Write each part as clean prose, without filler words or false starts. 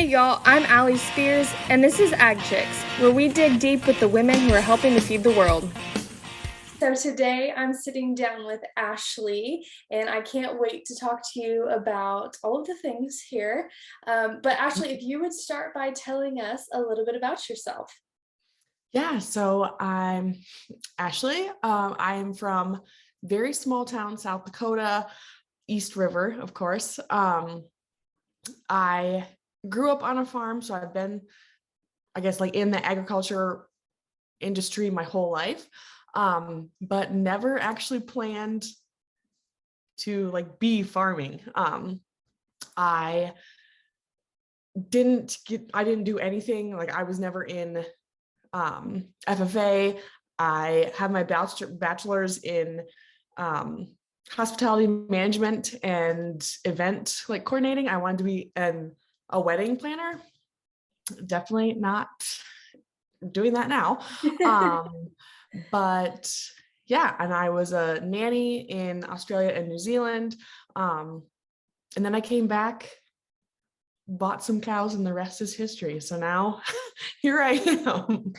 Hey y'all, I'm Allie Spears, and this is Ag Chicks, where we dig deep with the women who are helping to feed the world. So today I'm sitting down with Ashley, and I can't wait to talk to you about all of the things here. But Ashley, if you would start by telling us a little bit about yourself. Yeah, so I'm Ashley. I am from very small town, South Dakota, East River, of course. I grew up on a farm, so I've been, I guess, like in the agriculture industry my whole life, but never actually planned to like be farming. I I didn't do anything. Like I was never in FFA. I have my bachelor's in hospitality management and event like coordinating. I wanted to be a wedding planner. Definitely not doing that now. But yeah, and I was a nanny in Australia and New Zealand. And then I came back, bought some cows, and the rest is history. So now here I am.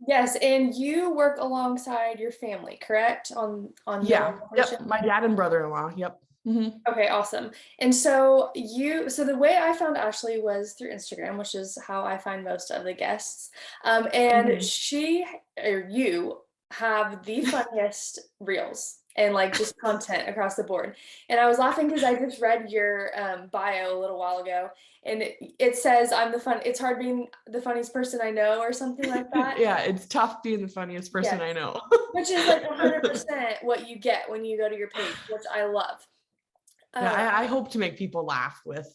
Yes, and you work alongside your family, correct? On your Yeah. operation? Yep. My dad and brother-in-law. Yep. Mhm. Okay, awesome. And so the way I found Ashley was through Instagram, which is how I find most of the guests. And Mhm. she or you have the funniest reels and like just content across the board. And I was laughing because I just read your bio a little while ago, and it says it's hard being the funniest person I know or something like that. Yeah, it's tough being the funniest person Yes, I know. which is like 100% what you get when you go to your page, which I love. Yeah, Um, I hope to make people laugh with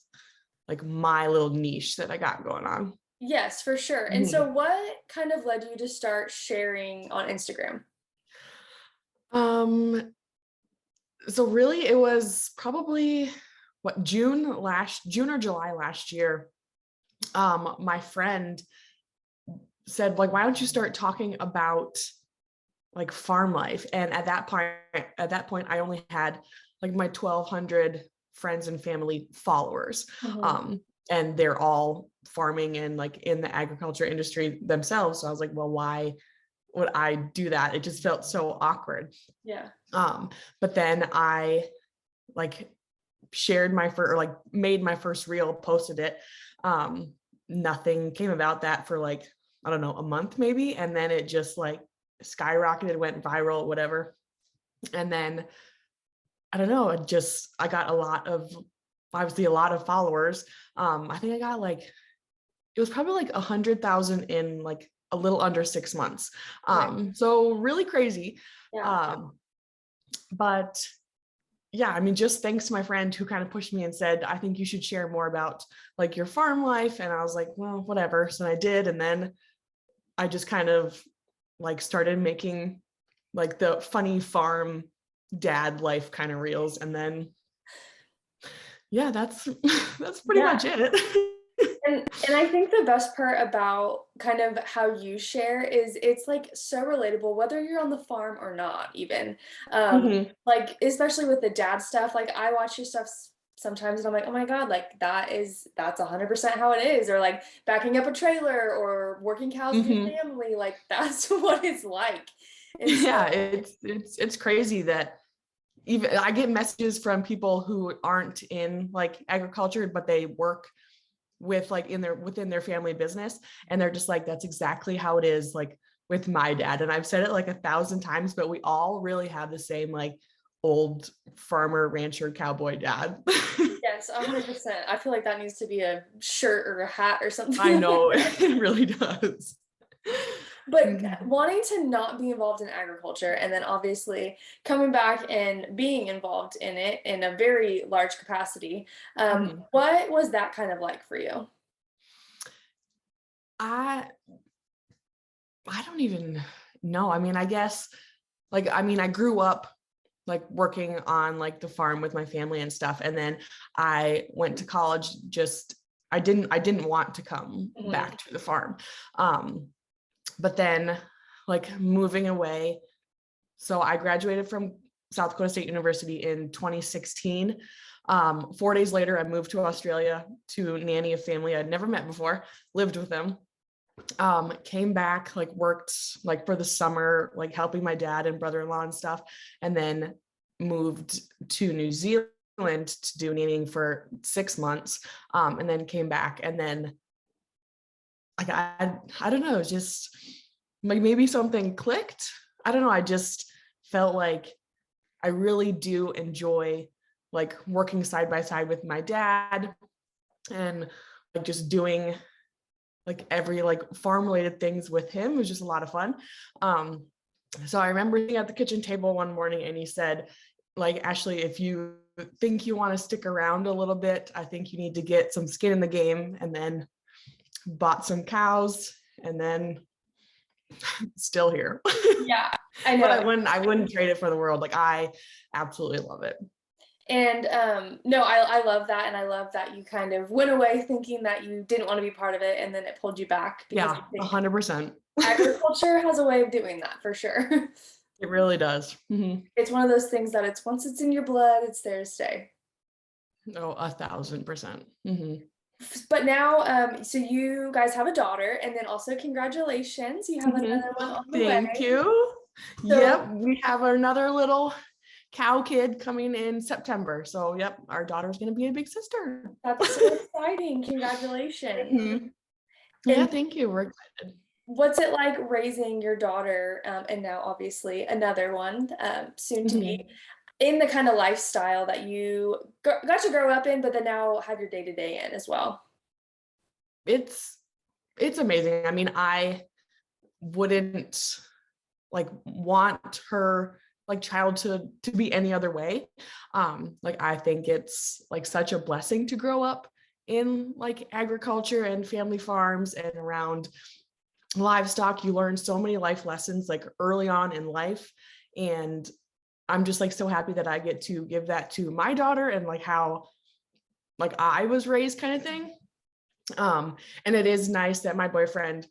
like my little niche that I got going on. Yes, for sure. And so Mhm. what kind of led you to start sharing on Instagram? Um, so really it was probably June or July last year. My friend said, like, why don't you start talking about like farm life? And at that point, I only had like my 1,200 friends and family followers. Mhm. Um, and they're all farming and like in the agriculture industry themselves. So I was like, well, why would I do that? It just felt so awkward. Yeah. Um, but then I like shared my first or like made my first reel, posted it. Um, Nothing came about that for like, I don't know, a month maybe. And then it just like skyrocketed, went viral, whatever. And then I don't know, I got obviously a lot of followers. I think I got like, it was probably like 100,000 in like a little under 6 months. Right. So really crazy. Yeah. Um, but yeah, I mean, just thanks to my friend who kind of pushed me and said, I think you should share more about like your farm life. And I was like, well, whatever. So I did. And then I just kind of like started making like the funny farm dad life kind of reels. And then, yeah, that's, that's pretty Yeah. much it. And I think the best part about kind of how you share is it's like so relatable, whether you're on the farm or not, even. Mhm. Like especially with the dad stuff, like I watch your stuff sometimes and I'm like, oh my God, like that's 100% how it is. Or like backing up a trailer or working cows with your Mhm. family, like that's what it's like. And Yeah, so it's crazy that even I get messages from people who aren't in like agriculture, but they work with like within their family business, and they're just like, that's exactly how it is like with my dad. And I've said it like 1,000 times, but we all really have the same like old farmer rancher cowboy dad. yes, 100%. I feel like that needs to be a shirt or a hat or I something like know that. it really does. But Mhm. wanting to not be involved in agriculture and then obviously coming back and being involved in it in a very large capacity, Mhm. what was that kind of like for you? I I don't even know. I mean, I guess like I mean, I grew up like working on like the farm with my family and stuff, and then I went to college. Just I didn't want to come Mhm. back to the farm. Um, but then like moving away, so I graduated from South Dakota State University in 2016. 4 days later, I moved to Australia to nanny a family I'd never met before, lived with them. Came back, like worked like for the summer, like helping my dad and brother-in-law and stuff, and then moved to New Zealand to do nannying for 6 months, and then came back, and then like I don't know, just like maybe something clicked. I don't know. I just felt like I really do enjoy like working side by side with my dad and like just doing like every like farm related things with him. It was just a lot of fun. So I remember being at the kitchen table one morning and he said, like, Ashley, if you think you want to stick around a little bit, I think you need to get some skin in the game. And then bought some cows, and then still here. Yeah, I But know. I wouldn't trade it for the world. Like I absolutely love it. And no, I love that. And I love that you kind of went away thinking that you didn't want to be part of it, and then it pulled you back, because Yeah, I think 100%. agriculture has a way of doing that for sure. It really does. It's one of those things that it's once it's in your blood, it's there to stay. Oh, 1,000%. But now, so you guys have a daughter, and then also congratulations, you have another one on the way. Thank you. So, Yep, we have another little cow kid coming in September. So yep, our daughter's gonna be a big sister. that's so exciting. Congratulations. Yeah, And thank you. We're excited. what's it like raising your daughter, and now obviously another one, soon to be, in the kind of lifestyle that you got to grow up in, but then now have your day to day in as well? It's amazing. I mean, I wouldn't like want her like child to be any other way. Like I think it's like such a blessing to grow up in like agriculture and family farms and around livestock. You learn so many life lessons like early on in life, and I'm just like so happy that I get to give that to my daughter and like how like I was raised kind of thing. And it is nice that my boyfriend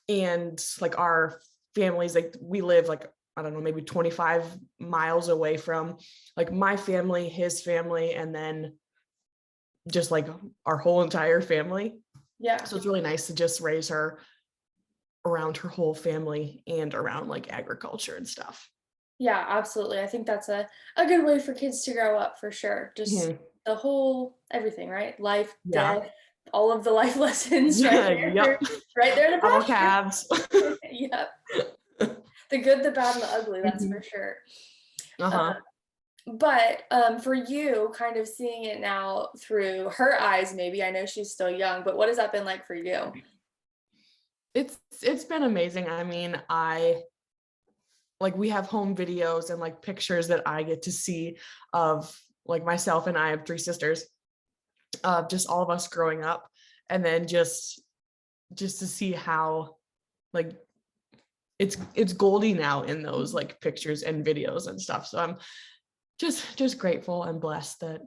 and like our families, like we live like, I don't know, maybe 25 miles away from like my family, his family, and then just like our whole entire family. Yeah. So it's really nice to just raise her around her whole family and around like agriculture and stuff. Yeah, absolutely. I think that's a good way for kids to grow up for sure. Just Mhm. the whole everything, right? Life, Yeah. death, all of the life lessons right there. Yep. Right there to Couple pasture. calves. Yep. The good, the bad, and the ugly, that's for Mhm. sure. Uh-huh. But for you, kind of seeing it now through her eyes, maybe, I know she's still young, but what has that been like for you? It's been amazing. I mean, I like we have home videos and like pictures that I get to see of like myself, and I have three sisters, of just all of us growing up, and then just to see how like it's Goldie now in those like pictures and videos and stuff. So I'm just grateful and blessed that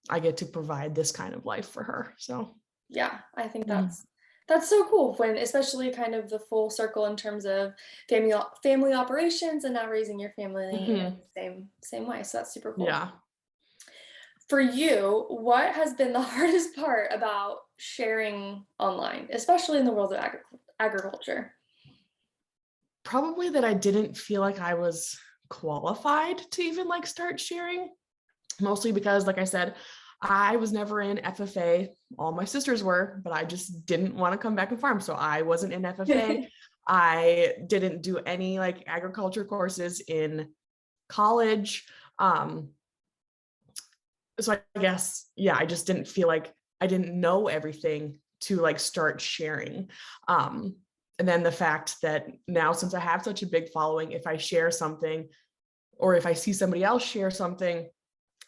I get to provide this kind of life for her. So Yeah, I think mhm. that's so cool, when especially kind of the full circle in terms of family operations, and now raising your family in Mhm. the same way. So that's super cool. Yeah. For you, what has been the hardest part about sharing online, especially in the world of agriculture? Probably that I didn't feel like I was qualified to even like start sharing, mostly because, like I said, I was never in FFA. All my sisters were, but I just didn't want to come back and farm. So I wasn't in FFA. I didn't do any like agriculture courses in college. Um, so I guess, yeah, I just didn't feel like I didn't know everything to like start sharing. Um, and then the fact that now, since I have such a big following, if I share something or if I see somebody else share something,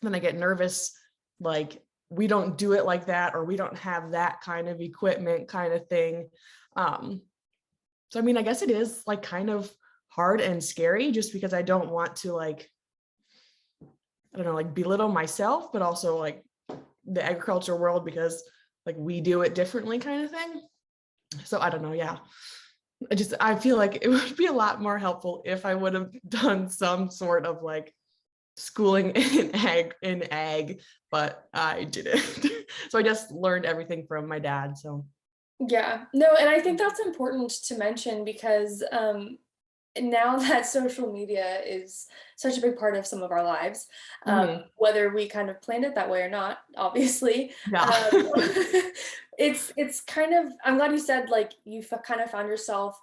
then I get nervous. Like, we don't do it like that, or we don't have that kind of equipment kind of thing. Um, so, I mean, I guess it is like kind of hard and scary just because I don't want to like, I don't know, like belittle myself, but also like the agriculture world because like we do it differently kind of thing. So I don't know. Yeah. I feel like it would be a lot more helpful if I would have done some sort of like schooling in ag, but I didn't. So I just learned everything from my dad. So Yeah. No, and I think that's important to mention because now that social media is such a big part of some of our lives, mhm. whether we kind of planned it that way or not, obviously, Yeah. it's kind of. I'm glad you said like you kind of found yourself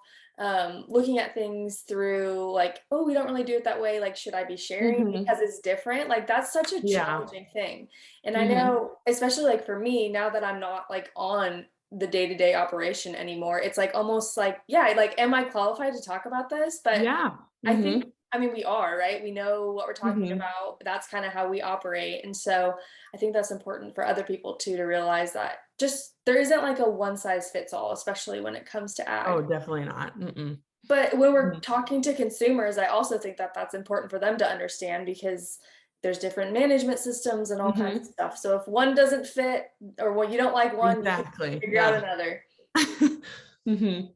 looking at things through like, oh, we don't really do it that way. Like, should I be sharing Mhm. because it's different? Like, that's such a Yeah. challenging thing. And I Mhm. know, especially like for me, now that I'm not like on the day-to-day operation anymore, it's like almost like, yeah, like, am I qualified to talk about this? But Yeah. I think, Mhm. I mean, we are, right? We know what we're talking Mhm. about. That's kind of how we operate. And so I think that's important for other people too to realize that just there isn't like a one size fits all, especially when it comes to Oh, ag. definitely not. Mm-mm. But when we're Mhm. talking to consumers, I also think that that's important for them to understand because there's different management systems and all kinds of Mhm. stuff. So if one doesn't fit or when you don't like one, you can Exactly. figure out Yeah. another. Mhm.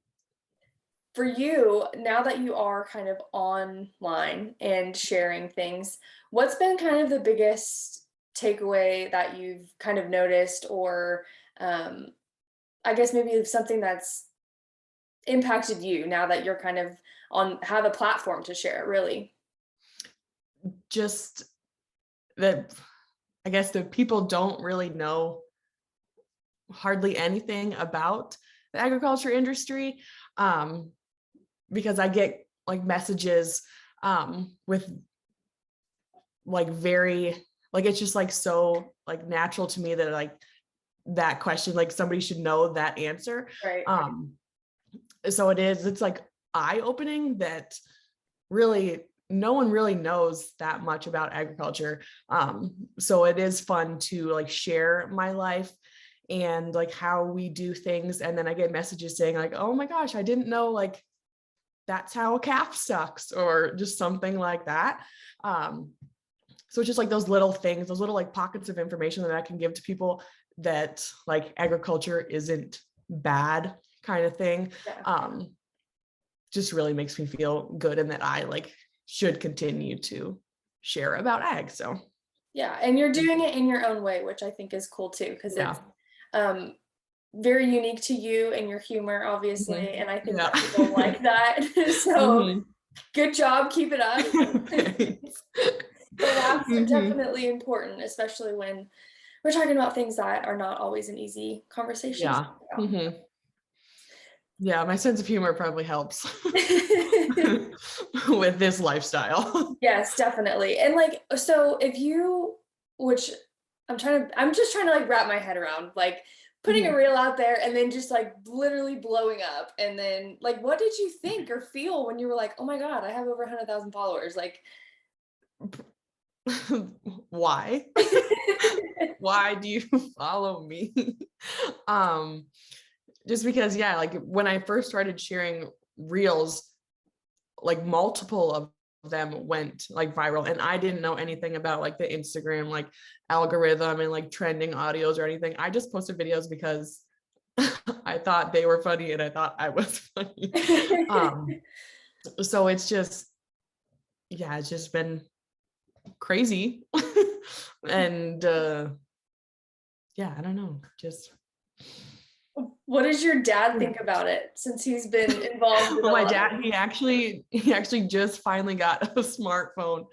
For you, now that you are kind of online and sharing things, what's been kind of the biggest takeaway that you've kind of noticed, or um, I guess maybe something that's impacted you now that you're kind of on have a platform to share, really? Just that I guess that people don't really know hardly anything about the agriculture industry, um, because I get like messages with like very like it's just like so like natural to me that like that question like somebody should know that answer. Right. Um, so it's like eye opening that really no one really knows that much about agriculture. So it is fun to like share my life and like how we do things. And then I get messages saying like, oh my gosh, I didn't know like that's how a calf sucks or just something like that. Um, so it's just like those little things, those little like pockets of information that I can give to people that like agriculture isn't bad kind of thing. Yeah. Um, just really makes me feel good and that I like should continue to share about ag. So Yeah. And you're doing it in your own way, which I think is cool too, because yeah. it's um very unique to you and your humor, obviously. Mhm. And I think Yeah. that people like that. So Mhm. good job, keep it up. Thanks. The laughs are Mhm. definitely important, especially when we're talking about things that are not always an easy conversation to Yeah. talk about. Mhm. Yeah, my sense of humor probably helps with this lifestyle. Yes, definitely. And like, so if you, which I'm just trying to like wrap my head around, like putting a Mhm. reel out there and then just like literally blowing up. And then like, what did you think or feel when you were like, oh my God, I have over 100,000 followers? Like, Why? Why do you follow me? um just because yeah, like when I first started sharing reels, like multiple of them went like viral and I didn't know anything about like the Instagram like algorithm and like trending audios or anything. I just posted videos because I thought they were funny and I thought I was funny. um so it's just yeah, it's just been crazy. And yeah, I don't know, just what does your dad yeah. think about it since he's been involved in Well, a my lot of dad, he actually just finally got a smartphone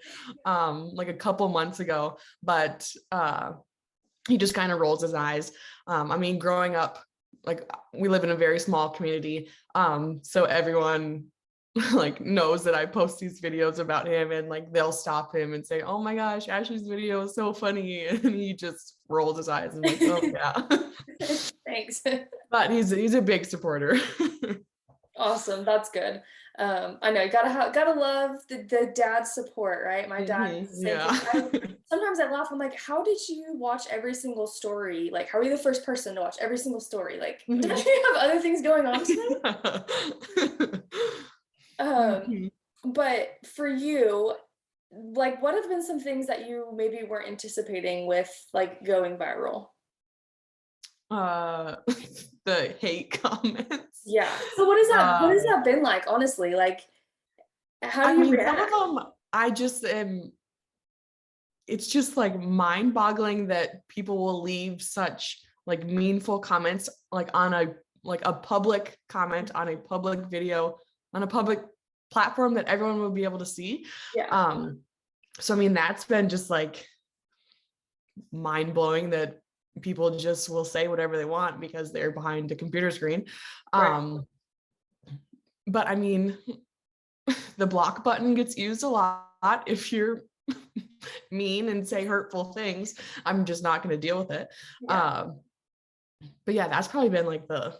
like a couple months ago, but he just kind of rolls his eyes. I mean, growing up, like we live in a very small community, so everyone like knows that I post these videos about him and like they'll stop him and say, "Oh my gosh, Ashley's video is so funny." And he just rolls his eyes and like, "Oh yeah." Thanks. But he's a big supporter. Awesome, that's good. I know you gotta love the dad support, right? My dad Hmm. is the same Yeah. thing. Sometimes I laugh. I'm like, how did you watch every single story? Like, how are you the first person to watch every single story? Like, don't Mhm. you have other things going on today? Um, Mhm. but for you, like, what have been some things that you maybe weren't anticipating with like going viral? Uh, the hate comments. Yeah. So what has that been like, honestly? Like, how do I you mean, some of react? them I just am. it's just like mind-boggling that people will leave such like meaningful comments like on a public comment on a public video on a public platform that everyone will be able to see. Yeah. So I mean, that's been just like mind-blowing that people just will say whatever they want because they're behind a computer screen. Right. But I mean, the block button gets used a lot. If you're mean and say hurtful things, I'm just not going to deal with it. Yeah. But yeah, that's probably been like the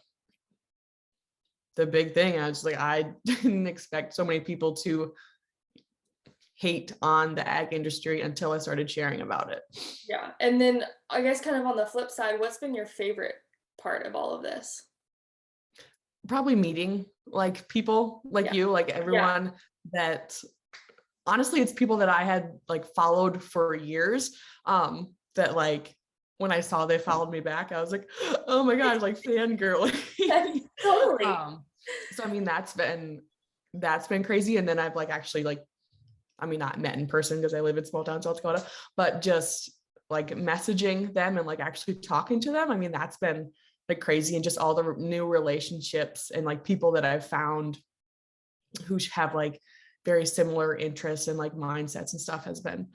big thing. I was like, I didn't expect so many people to hate on the ag industry until I started sharing about it. Yeah. And then I guess kind of on the flip side, what's been your favorite part of all of this? Probably meeting like people like you, like everyone that honestly, it's people that I had like followed for years. That like when I saw they followed me back, I was like, oh my God, like fangirl. Totally. So I mean, that's been crazy. And then I've like actually like, I mean, not met in person because I live in small town South Dakota, but just like messaging them and like actually talking to them. I mean, that's been like crazy, and just all the new relationships and like people that I've found who have like very similar interests and like mindsets and stuff has been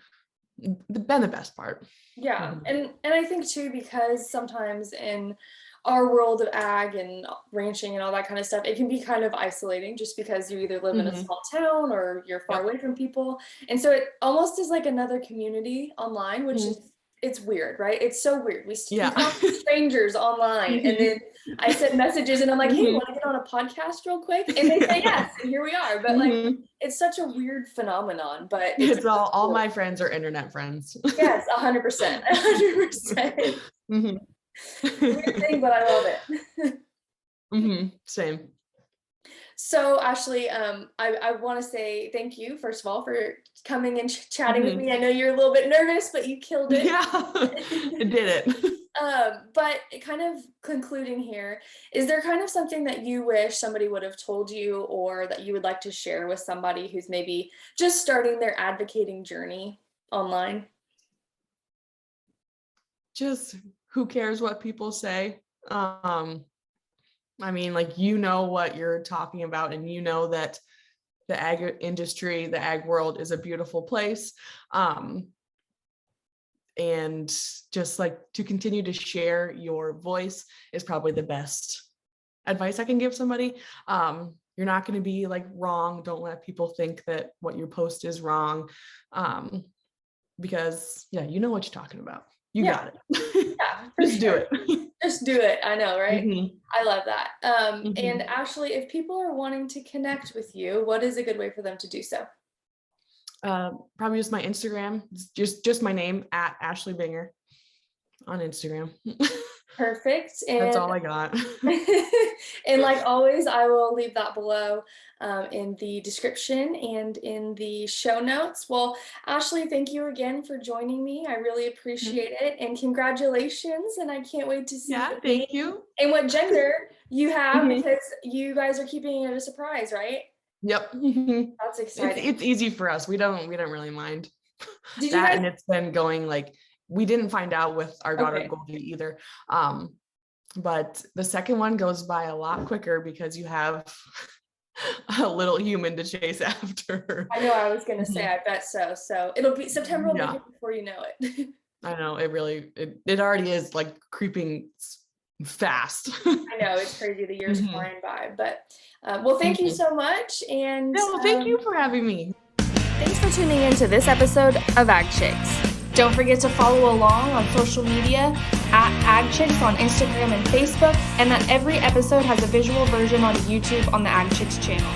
the best part. Yeah. And I think too, because sometimes in our world of ag and ranching and all that kind of stuff, it can be kind of isolating just because you either live in a small town or you're far away from people. And so it almost is like another community online, which is, it's weird, right? It's so weird. We talk to strangers online, and then I send messages and I'm like, hey, want to get on a podcast real quick? And they say yes, and here we are. But like, it's such a weird phenomenon, but it's all my friends are internet friends. Yes, 100%. 100%. Weird thing, but I love it. Same. So Ashley, I want to say thank you, first of all, for coming and chatting with me. I know you're a little bit nervous, but you killed it. Yeah, I did it. But kind of concluding here, is there kind of something that you wish somebody would have told you, or that you would like to share with somebody who's maybe just starting their advocating journey online? Just who cares what people say? I mean, like, you know what you're talking about, and you know that the ag industry, the ag world is a beautiful place. And just like to continue to share your voice is probably the best advice I can give somebody. You're not going to be like wrong. Don't let people think that what you post is wrong. Because you know what you're talking about. You got it. Yeah, just do it. Just do it. I know, right? I love that. And Ashley, if people are wanting to connect with you, what is a good way for them to do so? Probably just my Instagram. Just my name at Ashley Binger on Instagram. Perfect. And that's all I got. And like always, I will leave that below in the description and in the show notes. Well, Ashley, thank you again for joining me. I really appreciate it. And congratulations. And I can't wait to see thank you. And what gender you have, because you guys are keeping it a surprise, right? Yep. That's exciting. It's easy for us. We don't really mind Did that. And it's been going like, we didn't find out with our daughter Goldie either. But the second one goes by a lot quicker because you have a little human to chase after. I know, I was going to say, I bet so. So it'll be September will be here before you know it. I know, it already is like creeping fast. I know, it's crazy. The year's flying by, but well, thank you so much. And no, thank you for having me. Thanks for tuning in to this episode of Ag Chicks. Don't forget to follow along on social media at Ag Chicks on Instagram and Facebook, and that every episode has a visual version on YouTube on the Ag Chicks channel.